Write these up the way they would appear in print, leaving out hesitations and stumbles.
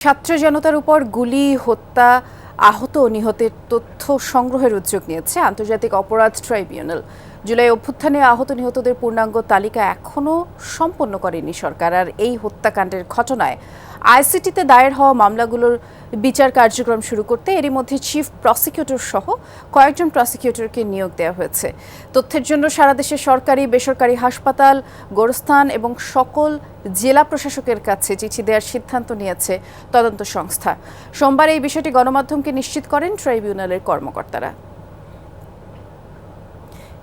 ছাত্র জনতার উপর গুলি, হত্যা, আহত ও নিহতের তথ্য সংগ্রহের উদ্যোগ নিয়েছে আন্তর্জাতিক অপরাধ ট্রাইব্যুনাল। জুলাই অভ্যুত্থানে আহত নিহতদের পূর্ণাঙ্গ তালিকা এখনও সম্পন্ন করেনি সরকার। আর এই হত্যাকাণ্ডের ঘটনায় আইসিটিতে দায়ের হওয়া মামলাগুলোর বিচার কার্যক্রম শুরু করতে এরই মধ্যে চিফ প্রসিকিউটর সহ কয়েকজন প্রসিকিউটরকে নিয়োগ দেওয়া হয়েছে। তথ্যের জন্য সারা দেশে সরকারি, বেসরকারি হাসপাতাল, গোরস্থান এবং সকল জেলা প্রশাসকের কাছে চিঠি দেওয়ার সিদ্ধান্ত নিয়েছে তদন্ত সংস্থা। সোমবার এই বিষয়টি গণমাধ্যমকে নিশ্চিত করেন ট্রাইব্যুনালের কর্মকর্তারা।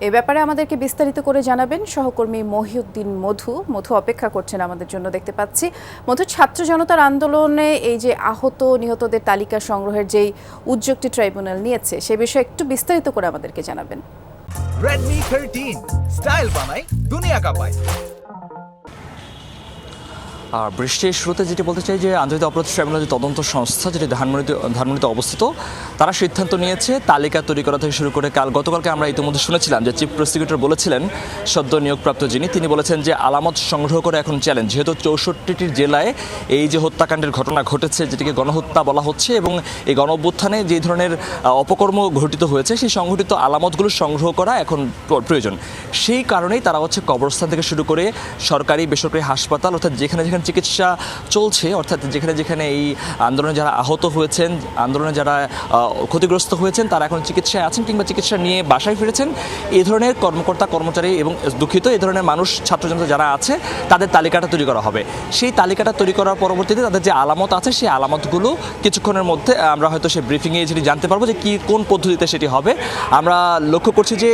এ ব্যাপারে আমাদেরকে বিস্তারিত করে জানাবেন সহকর্মী মহিউদ্দিন মধু। অপেক্ষা করছেন আমাদের জন্য, দেখতে পাচ্ছি। মধু, ছাত্র জনতার আন্দোলনে এই যে আহত নিহতদের তালিকা সংগ্রহের যেই উদ্যোগটি ট্রাইব্যুনাল নিয়েছে সে বিষয়ে একটু বিস্তারিত করে আমাদেরকে জানাবেন। Redmi 13 স্টাইল বানাই দুনিয়া কাঁপায়। আর বৃষ্টির শুরুতে যেটি বলতে চাই যে আন্তর্জাতিক অপরাধ ট্রাইব্যুনাল যে তদন্ত সংস্থা যেটি ধানমন্ডিতে অবস্থিত, তারা সিদ্ধান্ত নিয়েছে তালিকা তৈরি করা থেকে শুরু করে গতকালকে আমরা ইতিমধ্যে শুনেছিলাম যে চিফ প্রসিকিউটর বলেছিলেন, সদ্য নিয়োগপ্রাপ্ত তিনি বলেছেন যে আলামত সংগ্রহ করে এখন চ্যালেঞ্জ, যেহেতু 64টি জেলায় এই যে হত্যাকাণ্ডের ঘটনা ঘটেছে যেটিকে গণহত্যা বলা হচ্ছে এবং এই গণঅভ্যুত্থানে যে ধরনের অপকর্ম ঘটিত হয়েছে সেই সংঘটিত আলামতগুলো সংগ্রহ করা এখন প্রয়োজন। সেই কারণেই তারা কবরস্থান থেকে শুরু করে সরকারি, বেসরকারি হাসপাতাল, অর্থাৎ যেখানে চিকিৎসা চলছে, অর্থাৎ যেখানে এই আন্দোলনে যারা আহত হয়েছেন, আন্দোলনে যারা ক্ষতিগ্রস্ত হয়েছেন, তারা এখন চিকিৎসায় আছেন কিংবা চিকিৎসা নিয়ে বাসায় ফিরেছেন, এই ধরনের কর্মকর্তা, কর্মচারী এবং এই ধরনের মানুষ, ছাত্র জনতা যারা আছে তাদের তালিকাটা তৈরি করা হবে। সেই তালিকাটা তৈরি করার পরবর্তীতে তাদের যে আলামত আছে সেই আলামতগুলো কিছুক্ষণের মধ্যে আমরা হয়তো সেই ব্রিফিংয়ে যেটি জানতে পারবো যে কোন পদ্ধতিতে সেটি হবে। আমরা লক্ষ্য করছি যে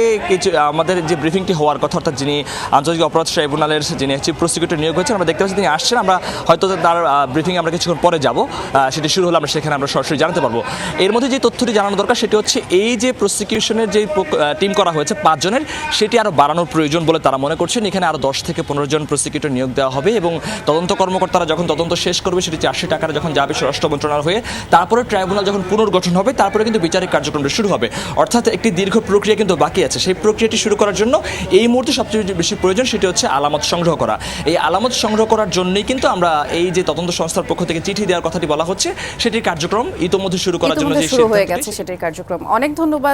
আমাদের যে ব্রিফিংটি হওয়ার কথা, অর্থাৎ যিনি আন্তর্জাতিক অপরাধ ট্রাইব্যুনালের যিনি চিফ প্রসিকিউটর নিয়োগ হয়েছেন, আমরা দেখতে পাচ্ছি তিনি আসছেন। আমরা হয়তো তার ব্রিফিংয়ে আমরা কিছুক্ষণ পরে যাব, সেটি শুরু হলে আমরা সেখানে আমরা সরাসরি জানাতে পারবো। এর মধ্যে যে তথ্যটি জানানো দরকার সেটি হচ্ছে এই যে প্রসিকিউশনের যে টিম করা হয়েছে 5 জনের, সেটি আরও বাড়ানোর প্রয়োজন বলে তারা মনে করছেন। এখানে আরও 10 থেকে 15 জন প্রসিকিউটর নিয়োগ দেওয়া হবে এবং তদন্ত কর্মকর্তারা যখন তদন্ত শেষ করবে সেটি 400 টাকার যখন যাবে স্বরাষ্ট্র মন্ত্রণালয় হয়ে, তারপরে ট্রাইব্যুনাল যখন পুনর্গঠন হবে তারপরে কিন্তু বিচারিক কার্যক্রমটা শুরু হবে। অর্থাৎ একটি দীর্ঘ প্রক্রিয়া কিন্তু বাকি আছে। সেই প্রক্রিয়াটি শুরু করার জন্য এই মুহূর্তে সবচেয়ে বেশি প্রয়োজন সেটি হচ্ছে আলামত সংগ্রহ করা। এই আলামত সংগ্রহ করার জন্যই কিন্তু আমরা এই যে তদন্ত সংস্থার পক্ষ থেকে চিঠি দেওয়ার কথাটি বলা হচ্ছে, সেটির কার্যক্রম ইতোমধ্যে শুরু করার জন্য শুরু হয়ে গেছে সেটির কার্যক্রম। অনেক ধন্যবাদ।